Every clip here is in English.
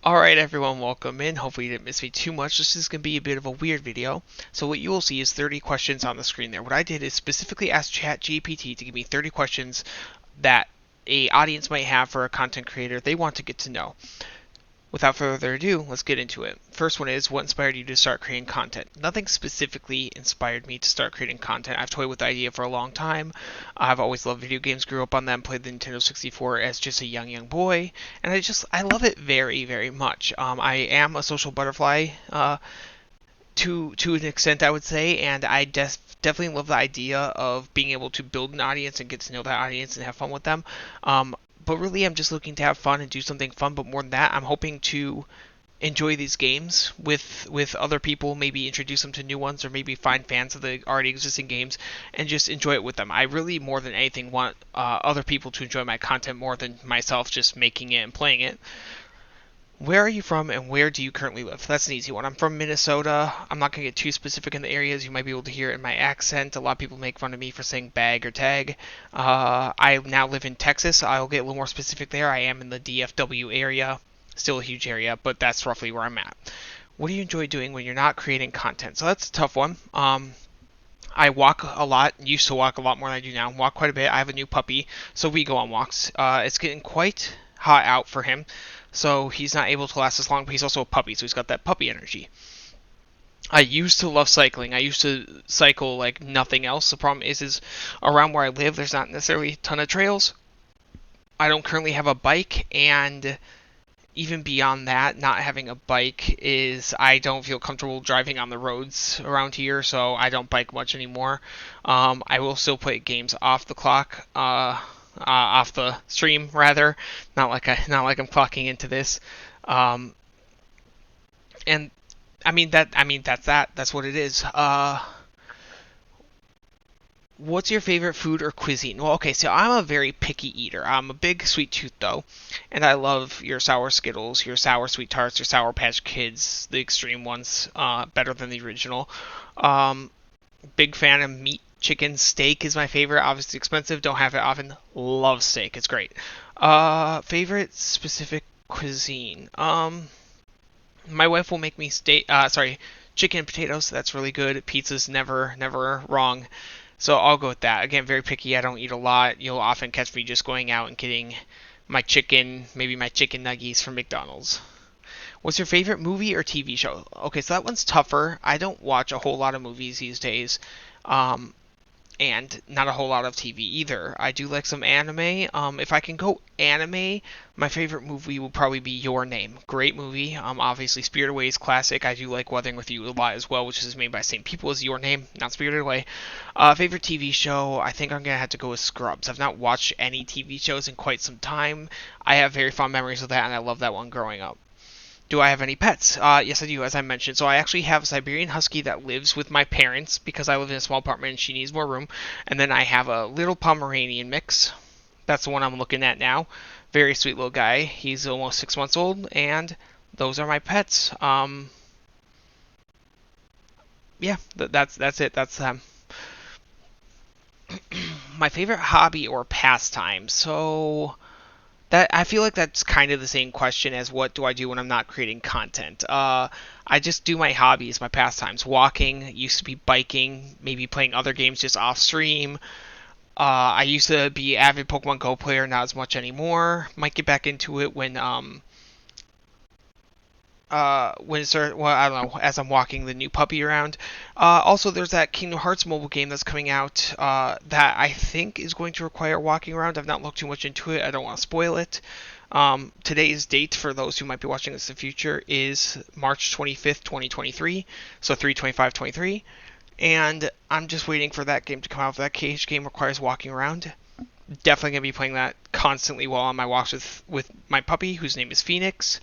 Alright everyone, welcome in. Hopefully you didn't miss me too much. This is going to be a bit of a weird video. So what you will see is 30 questions on the screen there. What I did is specifically ask ChatGPT to give me 30 questions that a audience might have for a content creator they want to get to know. Without further ado, let's get into it. First one is, what inspired you to start creating content? Nothing specifically inspired me to start creating content. I've toyed with the idea for a long time. I've always loved video games, grew up on them, played the Nintendo 64 as just a young boy, and I love it very much. I am a social butterfly, to an extent, I would say, and I definitely love the idea of being able to build an audience and get to know that audience and have fun with them. But really, I'm just looking to have fun and do something fun. But more than that, I'm hoping to enjoy these games with other people, maybe introduce them to new ones, or maybe find fans of the already existing games and just enjoy it with them. I really, more than anything, want other people to enjoy my content more than myself just making it and playing it. Where are you from and where do you currently live? That's an easy one. I'm from Minnesota. I'm not going to get too specific in the areas. You might be able to hear it in my accent. A lot of people make fun of me for saying bag or tag. I now live in Texas. I'll get a little more specific there. I am in the DFW area. Still a huge area, but that's roughly where I'm at. What do you enjoy doing when you're not creating content? So that's a tough one. I walk a lot, used to walk a lot more than I do now. Walk quite a bit. I have a new puppy, so we go on walks. It's getting quite hot out for him, so he's not able to last as long, but he's also a puppy, so he's got that puppy energy. I used to love cycling. I used to cycle like nothing else. The problem is around where I live, there's not necessarily a ton of trails. I don't currently have a bike, and even beyond that, not having a bike is I don't feel comfortable driving on the roads around here, so I don't bike much anymore. I will still play games off the clock, off the stream rather, not like I'm clocking into this. Um, and that's what it is. What's your favorite food or cuisine? Well, okay, so I'm a very picky eater. I'm a big sweet tooth though, and I love your sour Skittles, your sour sweet tarts, your Sour Patch Kids, the extreme ones, better than the original. Um, Big fan of meat. Chicken steak is my favorite. Obviously expensive. Don't have it often. Love steak. It's great. Favorite specific cuisine. My wife will make me steak. Sorry, chicken and potatoes. That's really good. Pizza's never wrong. So I'll go with that. Again, very picky. I don't eat a lot. You'll often catch me just going out and getting my chicken, maybe my chicken nuggets from McDonald's. What's your favorite movie or TV show? Okay, so that one's tougher. I don't watch a whole lot of movies these days. Um, and not a whole lot of TV either. I do like some anime. If I can go anime, my favorite movie will probably be Your Name. Great movie. Obviously Spirited Away is classic. I do like Weathering with You a lot as well, which is made by the same people as Your Name, not Spirited Away. Favorite TV show, I think I'm gonna have to go with Scrubs. I've not watched any TV shows in quite some time. I have very fond memories of that, and I love that one growing up. Do I have any pets? Yes, I do, as I mentioned. So I actually have a Siberian Husky that lives with my parents because I live in a small apartment and she needs more room. And then I have a little Pomeranian mix. That's the one I'm looking at now. Very sweet little guy. He's almost 6 months old, and those are my pets. Yeah, that's it. That's my favorite hobby or pastime. So that I feel like that's kind of the same question as what do I do when I'm not creating content. I just do my hobbies, my pastimes. Walking, used to be biking, maybe playing other games just off stream. I used to be avid Pokemon Go player, not as much anymore. Might get back into it when it started, well, I don't know, as I'm walking the new puppy around. Also, there's that Kingdom Hearts mobile game that's coming out that I think is going to require walking around. I've not looked too much into it. I don't want to spoil it. Today's date for those who might be watching this in the future is March 25th, 2023. So 3/25/23. And I'm just waiting for that game to come out. If that cage game requires walking around, definitely going to be playing that constantly while on my walks with my puppy, whose name is Phoenix.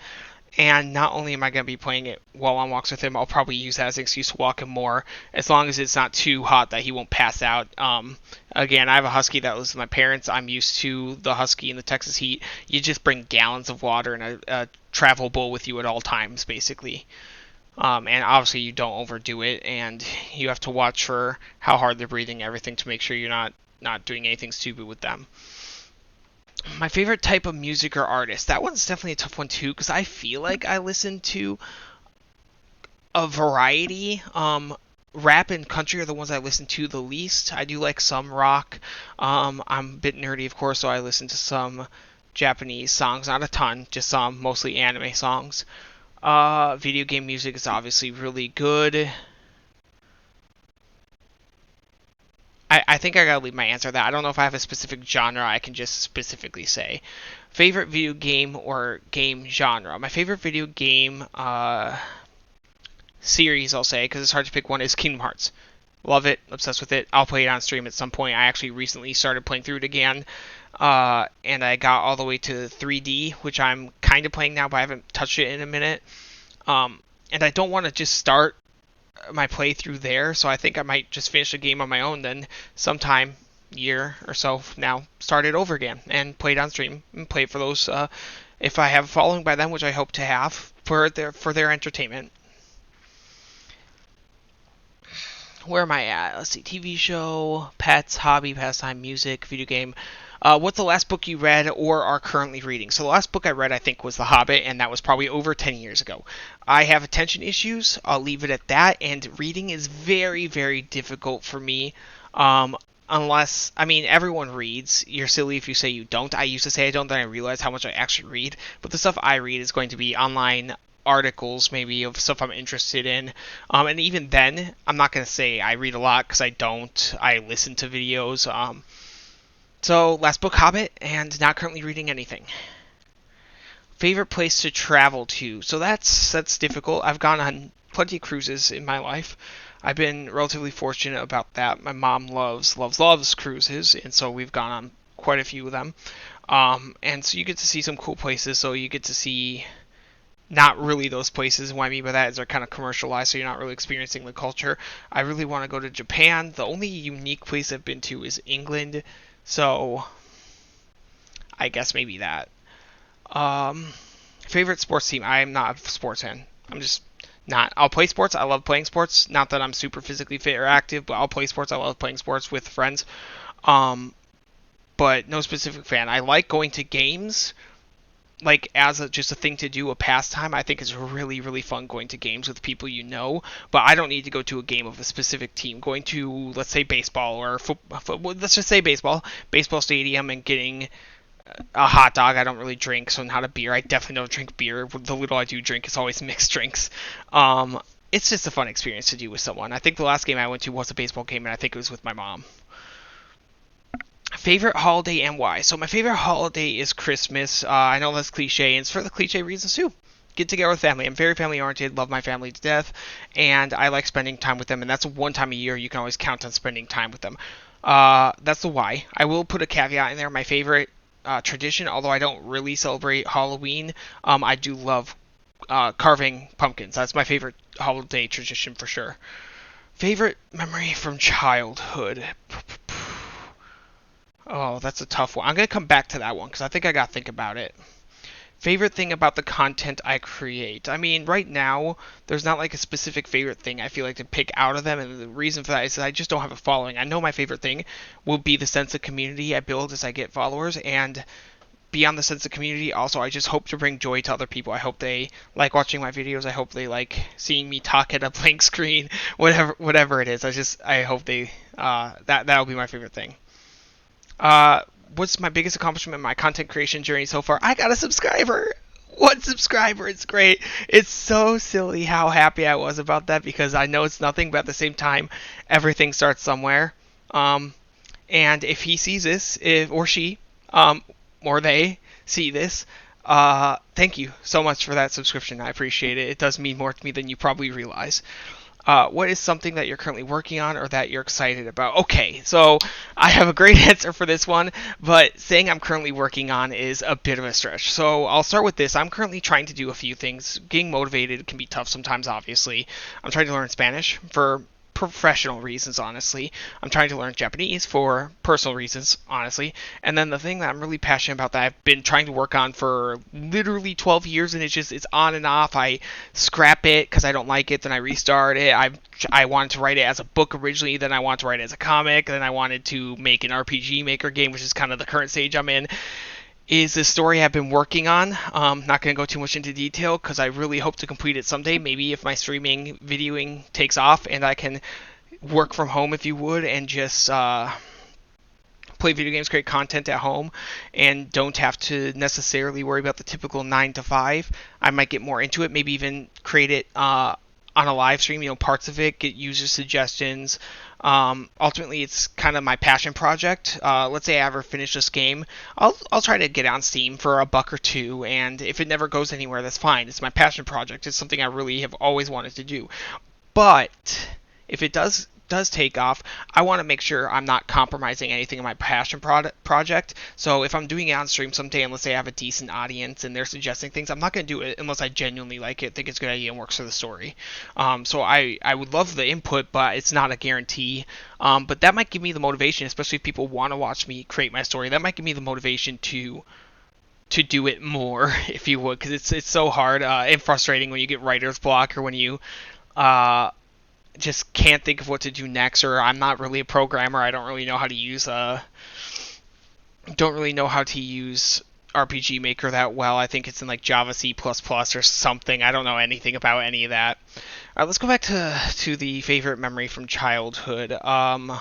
And not only am I going to be playing it while on walks with him, I'll probably use that as an excuse to walk him more, as long as it's not too hot that he won't pass out. Again, I have a husky that lives with my parents. I'm used to the husky in the Texas heat. You just bring gallons of water and a travel bowl with you at all times, basically. And obviously you don't overdo it, and you have to watch for how hard they're breathing, everything, to make sure you're not doing anything stupid with them. My favorite type of music or artist. That one's definitely a tough one too, because I feel like I listen to a variety. Rap and country are the ones I listen to the least. I do like some rock. I'm a bit nerdy, of course, so I listen to some Japanese songs, not a ton, just some, mostly anime songs. Video game music is obviously really good. I think I gotta leave my answer at that. I don't know if I have a specific genre I can just specifically say. Favorite video game or game genre? My favorite video game series, I'll say, because it's hard to pick one, is Kingdom Hearts. Love it, obsessed with it. I'll play it on stream at some point. I actually recently started playing through it again, and I got all the way to 3D, which I'm kind of playing now, but I haven't touched it in a minute. And I don't want to just start my playthrough there, so I think I might just finish the game on my own, then sometime year or so now start it over again and play it on stream and play it for those if I have a following by then, which I hope to have for their entertainment. Where am I at? Let's see. TV show, pets, hobby, pastime, music, video game. What's the last book you read or are currently reading? So the last book I read, I think, was The Hobbit, and that was probably over 10 years ago. I have attention issues. I'll leave it at that. And reading is very, very difficult for me. Unless, I mean, everyone reads. You're silly if you say you don't. I used to say I don't, then I realized how much I actually read. But the stuff I read is going to be online articles, maybe, of stuff I'm interested in. And even then, I'm not going to say I read a lot because I don't. I listen to videos. So, last book, Hobbit, and not currently reading anything. Favorite place to travel to? So that's difficult. I've gone on plenty of cruises in my life. I've been relatively fortunate about that. My mom loves cruises, and so we've gone on quite a few of them. And so you get to see some cool places. So you get to see not really those places. And what I mean by that is they're kind of commercialized, so you're not really experiencing the culture. I really want to go to Japan. The only unique place I've been to is England, so I guess maybe that. Favorite sports team? I am not a sports fan. I'm just not. I'll play sports. I love playing sports. Not that I'm super physically fit or active, but I'll play sports. I love playing sports with friends. But no specific fan. I like going to games, like as just a thing to do, a pastime. I think it's really, really fun going to games with people you know, but I don't need to go to a game of a specific team. Going to, let's say, baseball or football, let's just say baseball stadium, and getting a hot dog. I don't really drink, so not a beer. I definitely don't drink beer. The little I do drink is always mixed drinks. It's just a fun experience to do with someone. I think the last game I went to was a baseball game, and I think it was with my mom. Favorite holiday and why? So my favorite holiday is Christmas. I know that's cliche, and it's for the cliche reasons too. Get together with family. I'm very family oriented, love my family to death, and I like spending time with them, and that's one time a year you can always count on spending time with them. That's the why. I will put a caveat in there. My favorite tradition, although I don't really celebrate Halloween, I do love carving pumpkins. That's my favorite holiday tradition for sure. Favorite memory from childhood? Oh, that's a tough one. I'm going to come back to that one because I think I got to think about it. Favorite thing about the content I create? I mean, right now, there's not like a specific favorite thing I feel like to pick out of them, and the reason for that is that I just don't have a following. I know my favorite thing will be the sense of community I build as I get followers, and beyond the sense of community, also, I just hope to bring joy to other people. I hope they like watching my videos. I hope they like seeing me talk at a blank screen, whatever it is. I hope they, that'll be my favorite thing. What's my biggest accomplishment in my content creation journey so far? I got a subscriber! 1 subscriber! It's great! It's so silly how happy I was about that because I know it's nothing, but at the same time, everything starts somewhere. And if he sees this, or she, or they see this, thank you so much for that subscription. I appreciate it. It does mean more to me than you probably realize. What is something that you're currently working on or that you're excited about? Okay, so I have a great answer for this one, but saying I'm currently working on is a bit of a stretch. So I'll start with this. I'm currently trying to do a few things. Getting motivated can be tough sometimes, obviously. I'm trying to learn Spanish for professional reasons, honestly. I'm trying to learn Japanese for personal reasons, honestly. And then the thing that I'm really passionate about that I've been trying to work on for literally 12 years, and it's on and off. I scrap it because I don't like it, then I restart it. I wanted to write it as a book originally, then I wanted to write it as a comic, then I wanted to make an RPG Maker game, which is kind of the current stage I'm in. is the story I've been working on. Not going to go too much into detail because I really hope to complete it someday. Maybe if my streaming videoing takes off and I can work from home, if you would, and just play video games, create content at home, and don't have to necessarily worry about the typical 9 to 5. I might get more into it, maybe even create it on a live stream, parts of it, get user suggestions. Ultimately, it's kind of my passion project. Let's say I ever finish this game, I'll try to get it on Steam for $1 or $2, and if it never goes anywhere, that's fine. It's my passion project. It's something I really have always wanted to do. But if it does take off, I want to make sure I'm not compromising anything in my passion project. So if I'm doing it on stream someday, and let's say I have a decent audience and they're suggesting things, I'm not going to do it unless I genuinely like it, think it's a good idea, and works for the story. So I would love the input, but it's not a guarantee. But that might give me the motivation, especially if people want to watch me create my story. That might give me the motivation to do it more, if you would, because it's so hard and frustrating when you get writer's block, or when you just can't think of what to do next, or I'm not really a programmer. I don't really know how to use RPG Maker that well. I think it's in like Java, C++ or something. I don't know anything about any of that. All right, let's go back to the favorite memory from childhood. I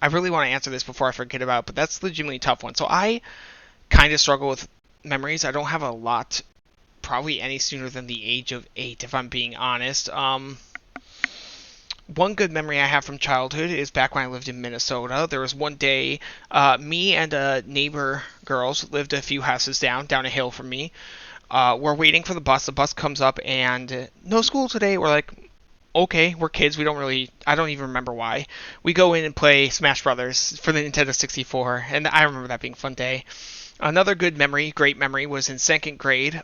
really want to answer this before I forget about it, but that's legitimately a tough one. So I kind of struggle with memories. I don't have a lot, probably any sooner than the age of 8, if I'm being honest. One good memory I have from childhood is back when I lived in Minnesota. There was one day, me and a neighbor girls lived a few houses down a hill from me. We're waiting for the bus. The bus comes up and no school today. We're like, okay, we're kids. I don't even remember why. We go in and play Smash Brothers for the Nintendo 64, and I remember that being a fun day. Another good memory, great memory, was in second grade.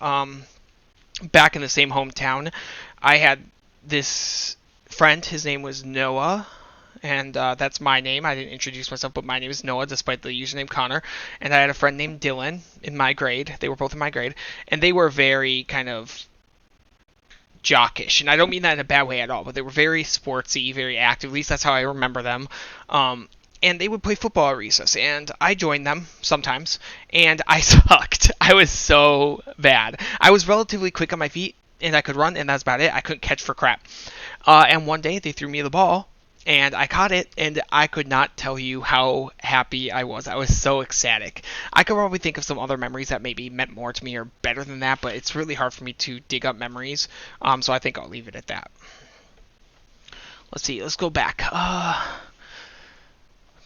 Back in the same hometown, I had this friend. His name was Noah, and that's my name. I didn't introduce myself, but my name is Noah, despite the username Connor. And I had a friend named Dylan in my grade. They were both in my grade, and they were very kind of jockish, and I don't mean that in a bad way at all, but they were very sportsy, very active. At least that's how I remember them. And they would play football at recess, and I joined them sometimes, and I sucked. I was so bad. I was relatively quick on my feet, and I could run, and that's about it. I couldn't catch for crap. And one day, they threw me the ball, and I caught it, and I could not tell you how happy I was. I was so ecstatic. I could probably think of some other memories that maybe meant more to me or better than that, but it's really hard for me to dig up memories, so I think I'll leave it at that. Let's see. Let's go back.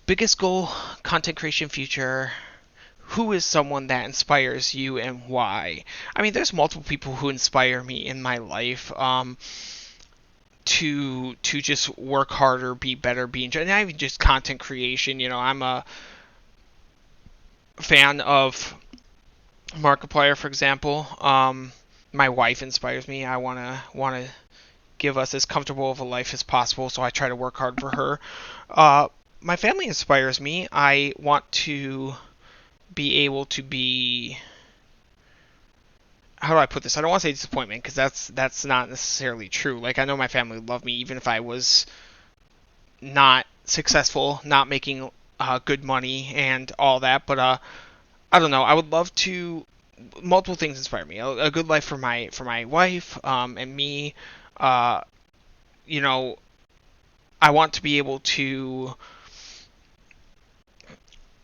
Biggest goal, content creation future. Who is someone that inspires you and why? I mean, there's multiple people who inspire me in my life. To just work harder, be better, be enjoyed. Not even just content creation. I'm a fan of Markiplier, for example. My wife inspires me. I wanna give us as comfortable of a life as possible, so I try to work hard for her. My family inspires me. I want to be able to be, how do I put this? I don't want to say disappointment, because that's not necessarily true. Like, I know my family would love me even if I was not successful, not making good money and all that. But I don't know. I would love to. Multiple things inspire me. A good life for my wife and me. I want to be able to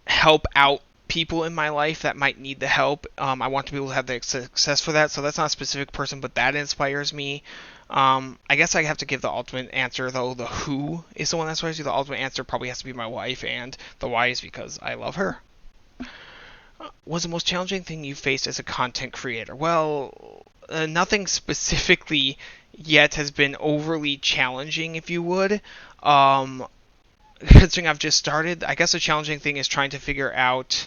help out people in my life that might need the help. I want to be able to have the success for that. So that's not a specific person, but that inspires me. I guess I have to give the ultimate answer, though. The who is the one that inspires you. The ultimate answer probably has to be my wife, and the why is because I love her. Was the most challenging thing you faced as a content creator? Well, nothing specifically yet has been overly challenging, if you would. Considering I've just started, I guess the challenging thing is trying to figure out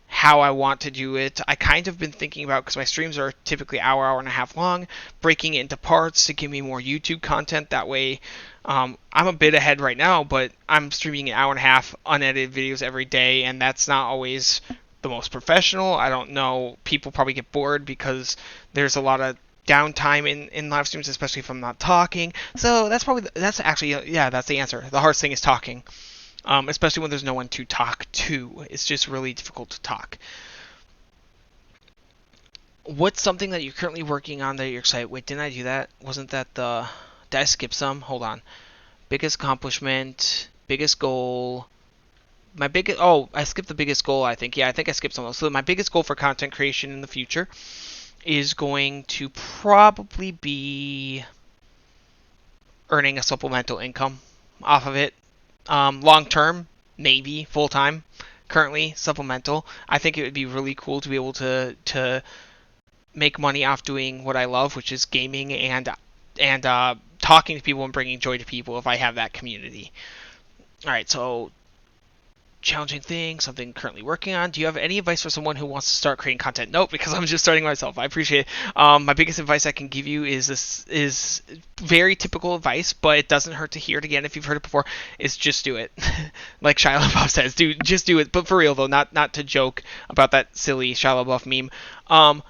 how I want to do it. I kind of been thinking about, because my streams are typically hour and a half long, breaking it into parts to give me more YouTube content. That way, I'm a bit ahead right now, but I'm streaming an hour and a half unedited videos every day, and that's not always the most professional. I don't know. People probably get bored because there's a lot of downtime in live streams, especially if I'm not talking. So that's actually, yeah, that's the answer. The hardest thing is talking. especially when there's no one to talk to. It's just really difficult to talk. What's something that you're currently working on that you're excited? Wait, didn't I do that? Wasn't that the? Did I skip some? Hold on. Biggest accomplishment, biggest goal. My biggest. Oh, I skipped the biggest goal. I think. Yeah, I think I skipped some of those. So my biggest goal for content creation in the future is going to probably be earning a supplemental income off of it. Long term, maybe full time. Currently, supplemental. I think it would be really cool to be able to make money off doing what I love, which is gaming and talking to people and bringing joy to people if I have that community. All right, so challenging thing, something currently working on. Do you have any advice for someone who wants to start creating content? Nope, because I'm just starting myself. I appreciate it. My biggest advice I can give you is very typical advice, but it doesn't hurt to hear it again if you've heard it before. Is just do it, like Shia LaBeouf says. Just do it. But for real though, not to joke about that silly Shia LaBeouf meme.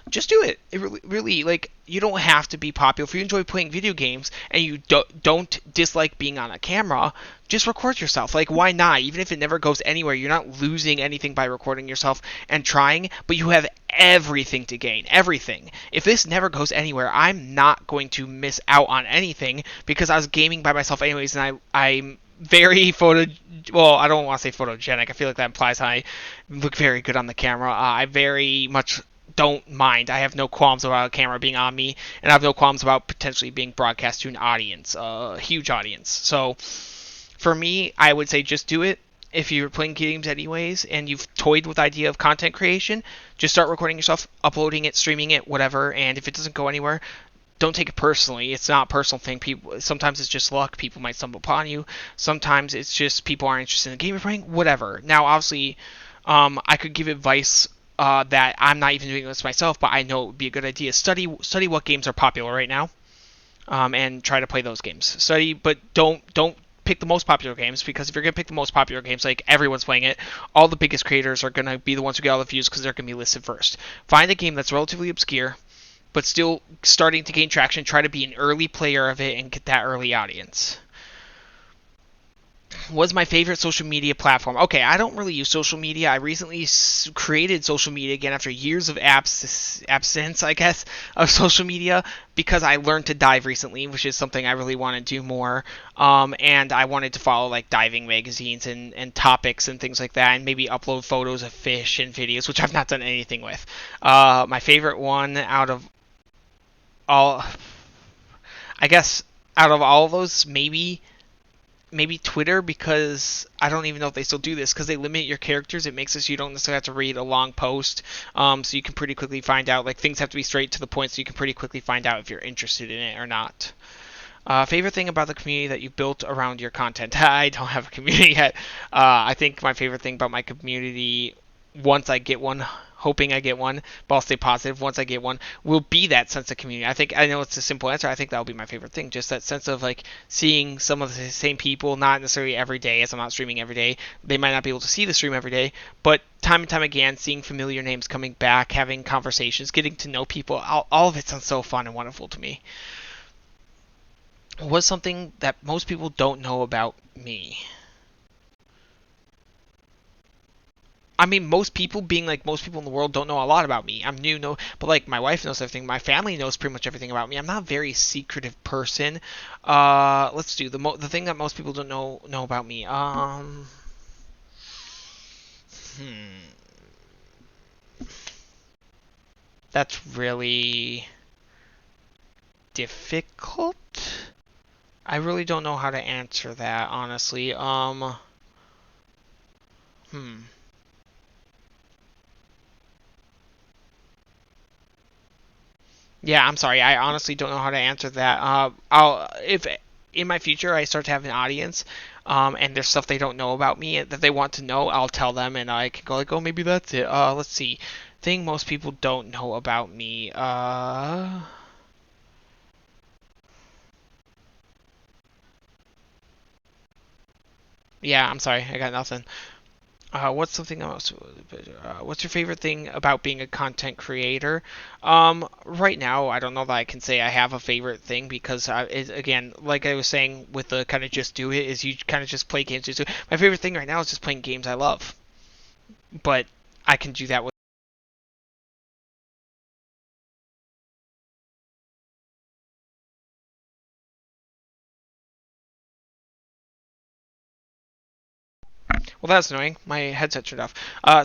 Just do it. It really like you don't have to be popular. If you enjoy playing video games and you don't dislike being on a camera, just record yourself. Like, why not? Even if it never goes anywhere, you're not losing anything by recording yourself and trying, but you have everything to gain. Everything. If this never goes anywhere, I'm not going to miss out on anything because I was gaming by myself anyways, and I'm very well, I don't want to say photogenic. I feel like that implies I look very good on the camera. I very much don't mind. I have no qualms about a camera being on me, and I have no qualms about potentially being broadcast to an audience, a huge audience. So for me, I would say just do it. If you're playing games anyways and you've toyed with the idea of content creation, just start recording yourself, uploading it, streaming it, whatever. And if it doesn't go anywhere, don't take it personally. It's not a personal thing. People sometimes it's just luck. People might stumble upon you. Sometimes it's just people aren't interested in the game you're playing. Whatever. Now, obviously, I could give advice that I'm not even doing this myself, but I know it would be a good idea. Study what games are popular right now, and try to play those games. Study, but don't pick the most popular games, because if you're going to pick the most popular games, like everyone's playing it, all the biggest creators are going to be the ones who get all the views because they're going to be listed first. Find a game that's relatively obscure, but still starting to gain traction. Try to be an early player of it and get that early audience. Was my favorite social media platform? Okay, I don't really use social media. I recently created social media again after years of absence, I guess, of social media, because I learned to dive recently, which is something I really want to do more. And I wanted to follow like diving magazines and topics and things like that, and maybe upload photos of fish and videos, which I've not done anything with. My favorite one out of all, I guess, out of all of those, maybe Twitter, because I don't even know if they still do this, because they limit your characters. It makes it so you don't necessarily have to read a long post, so you can pretty quickly find out, like, things have to be straight to the point, so you can pretty quickly find out if you're interested in it or not. Favorite thing about the community that you built around your content? I don't have a community yet. I think my favorite thing about my community, once I get one, hoping I get one, but I'll stay positive once I get one, will be that sense of community. I know it's a simple answer. I think that'll be my favorite thing. Just that sense of like seeing some of the same people, not necessarily every day, as I'm not streaming every day. They might not be able to see the stream every day, but time and time again, seeing familiar names coming back, having conversations, getting to know people, all of it sounds so fun and wonderful to me. What's something that most people don't know about me? I mean, most people, being like most people in the world, don't know a lot about me. I'm new, no, but like my wife knows everything. My family knows pretty much everything about me. I'm not a very secretive person. Let's do the thing that most people don't know about me. Hmm, that's really difficult. I really don't know how to answer that, honestly. Hmm. Yeah, I'm sorry. I honestly don't know how to answer that. I'll if in my future I start to have an audience, and there's stuff they don't know about me that they want to know, I'll tell them, and I can go like, oh, maybe that's it. Let's see. Thing most people don't know about me. Yeah, I'm sorry. I got nothing. What's something else? What's your favorite thing about being a content creator? Right now, I don't know that I can say I have a favorite thing because, again, like I was saying with the kind of just do it, is you kind of just play games. My favorite thing right now is just playing games I love, but I can do that with. Well, that's annoying. My headset turned off.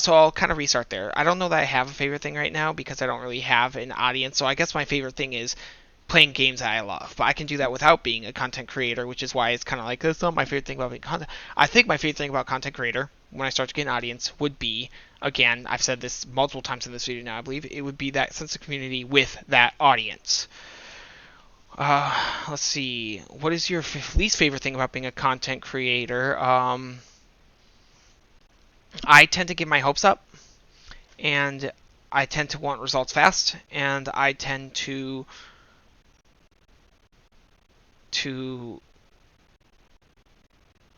So I'll kind of restart there. I don't know that I have a favorite thing right now because I don't really have an audience. So I guess my favorite thing is playing games that I love. But I can do that without being a content creator, which is why it's kind of like that's not my favorite thing about being content. I think my favorite thing about content creator when I start to get an audience would be, again, I've said this multiple times in this video now, I believe, it would be that sense of community with that audience. Let's see. What is your least favorite thing about being a content creator? I tend to get my hopes up, and I tend to want results fast, and I tend to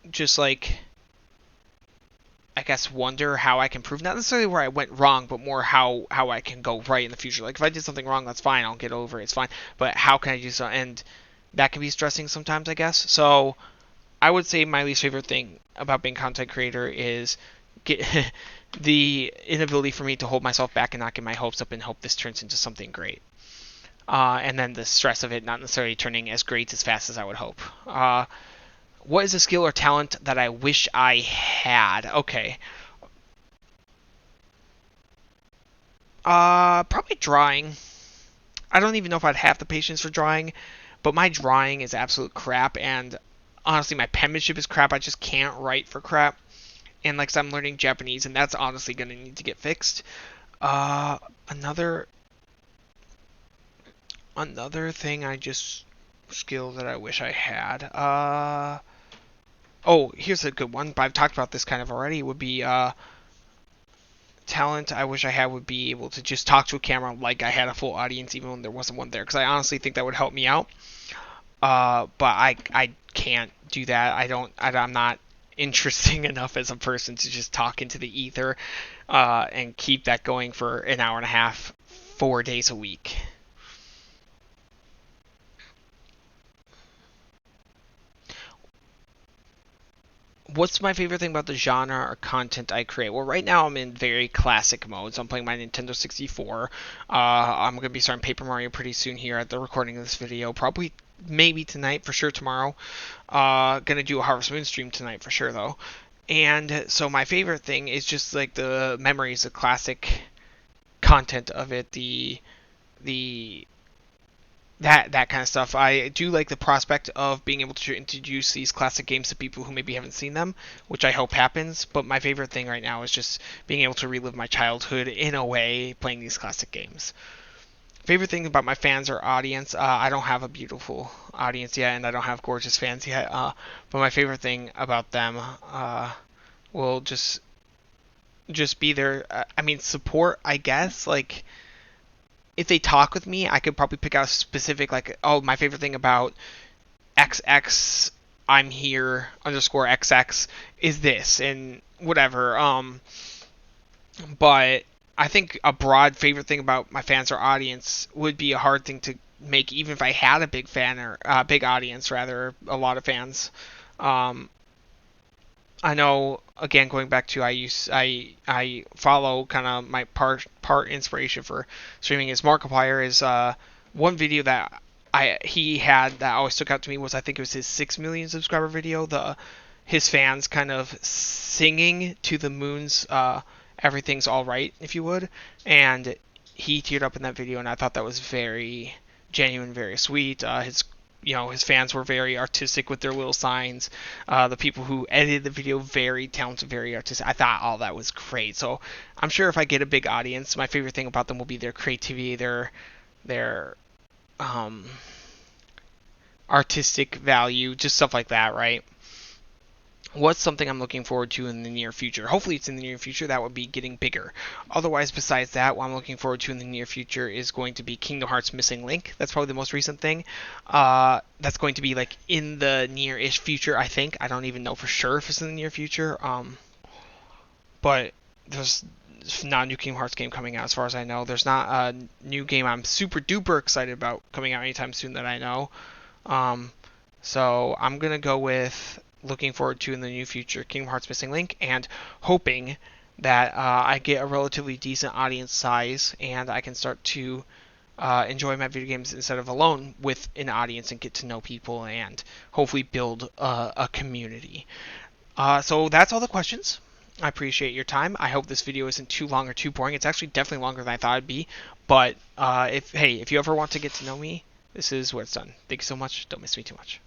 just like I guess wonder how I can improve. Not necessarily where I went wrong, but more how I can go right in the future. Like if I did something wrong, that's fine. I'll get over it. It's fine. But how can I do so? And that can be stressing sometimes, I guess. So I would say my least favorite thing about being a content creator is get the inability for me to hold myself back and not get my hopes up and hope this turns into something great. And then the stress of it not necessarily turning as great as fast as I would hope. What is a skill or talent that I wish I had? Okay. Probably drawing. I don't even know if I'd have the patience for drawing, but my drawing is absolute crap, and honestly, my penmanship is crap. I just can't write for crap. And like, I'm learning Japanese, and that's honestly gonna need to get fixed. Uh, another another thing I just skill that I wish I had. Oh, here's a good one. But I've talked about this kind of already. Would be talent I wish I had would be able to just talk to a camera like I had a full audience, even when there wasn't one there. Because I honestly think that would help me out. But I can't do that. I'm not interesting enough as a person to just talk into the ether, and keep that going for an hour and a half, 4 days a week. What's my favorite thing about the genre or content I create? Well, right now I'm in very classic mode, so I'm playing my Nintendo 64. I'm going to be starting Paper Mario pretty soon here at the recording of this video. Probably, maybe tonight, for sure tomorrow. Going to do a Harvest Moon stream tonight for sure, though. And so my favorite thing is just like the memories, the classic content of it, the that kind of stuff. I do like the prospect of being able to introduce these classic games to people who maybe haven't seen them, which I hope happens. But my favorite thing right now is just being able to relive my childhood in a way, playing these classic games. Favorite thing about my fans or audience, I don't have a beautiful audience yet, and I don't have gorgeous fans yet. But my favorite thing about them will just be their, I mean, support, I guess. Like if they talk with me, I could probably pick out a specific, like, oh, my favorite thing about XX I'm here underscore XX is this and whatever. But I think a broad favorite thing about my fans or audience would be a hard thing to make, even if I had a big fan or big audience, rather a lot of fans. Um, I know, again, going back to I follow kind of my part inspiration for streaming is Markiplier. Is one video that I he had that always stuck out to me was, I think it was his 6 million subscriber video, the his fans kind of singing to the moon's "Everything's All Right," if you would, and he teared up in that video, and I thought that was very genuine, very sweet. His fans were very artistic with their little signs. The people who edited the video, very talented, very artistic. I thought all that was great. So I'm sure if I get a big audience, my favorite thing about them will be their creativity, their um, artistic value, just stuff like that, right? What's something I'm looking forward to in the near future? Hopefully it's in the near future. That would be getting bigger. Otherwise, besides that, what I'm looking forward to in the near future is going to be Kingdom Hearts Missing Link. That's probably the most recent thing. That's going to be like in the near-ish future, I think. I don't even know for sure if it's in the near future. but there's not a new Kingdom Hearts game coming out as far as I know. There's not a new game I'm super duper excited about coming out anytime soon that I know. So I'm gonna go with looking forward to in the near future Kingdom Hearts Missing Link, and hoping that I get a relatively decent audience size and I can start to enjoy my video games instead of alone with an audience and get to know people and hopefully build a community. So that's all the questions. I appreciate your time. I hope this video isn't too long or too boring. It's actually definitely longer than I thought it'd be. But if you ever want to get to know me, this is where it's done. Thank you so much. Don't miss me too much.